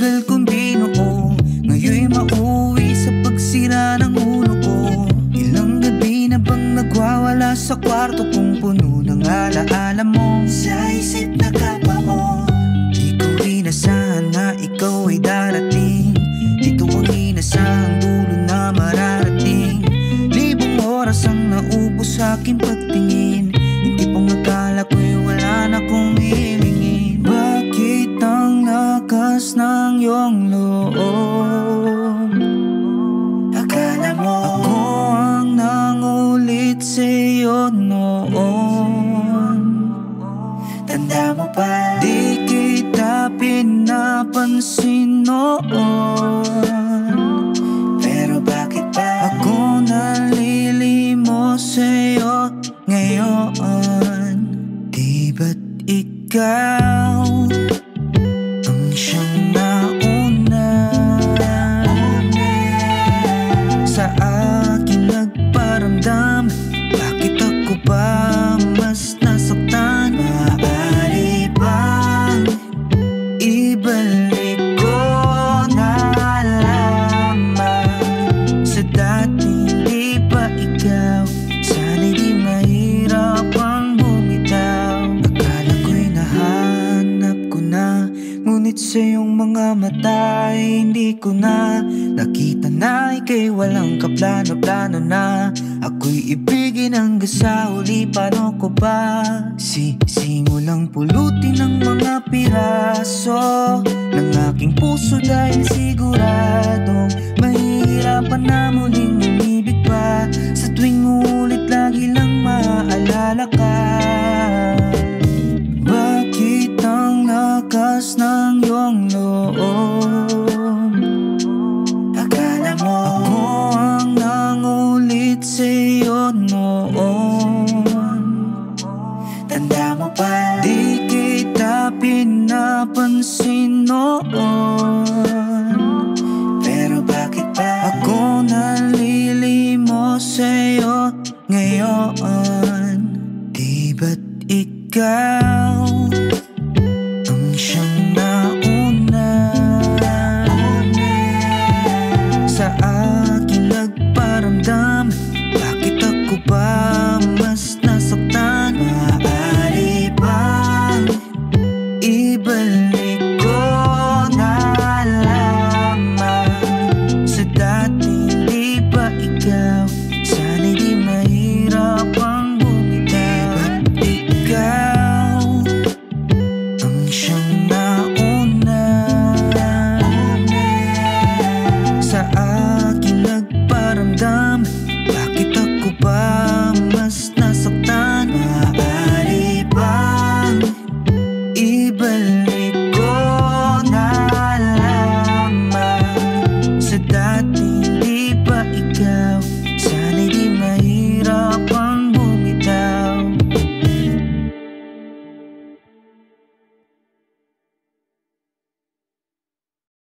tagal kong binuo, ngayon'y mauwi sa pagsira ng ulo ko. Ilang gabi na bang nagwawala sa kwarto kong puno ng alaala mo. Sa isip na kapwa mo, di ko inasahan na ikaw ay darating. Dito ang inasahang dulo na mararating. Libong oras ang naubos sa aking pagtingin. Hindi pang akala ko'y wala na kong hilingin. Bakit ang lakas ng iyong loob? Akala mo ako ang nangulit sa'yo noon. Tanda mo pa, di kita pinapansin noon. Pero bakit pa ako nalilimos sa'yo ngayon? Di ba't ikaw ang siyang nauna sa akin nagparamdam? Bakit ako ba mas nasaktan? Maaari bang ibalik ko na lamang sa dating di ba ikaw? Sana'y di mahirap ang bumitaw. Akala ko'y nahanap ko na, ngunit sa iyong mga mata ay hindi ko na nakita na ika'y walang kaplano-plano na. Ako'y ibigin hanggang sa huli, paano ko ba simulang pulutin ang mga piraso ng aking puso? Dahil siguradong mahihirapan na muling umibig pa. Sa tuwing ulit lagi lang maaalala ka. Bakit ang lakas ng iyong loob? Akala mo ako ang nangulit sa'yo noon. Tanda mo pa, di kita pinapansin noon. Pero bakit pa ako nalilimos sa'yo ngayon? Di ba't ikaw ang siyang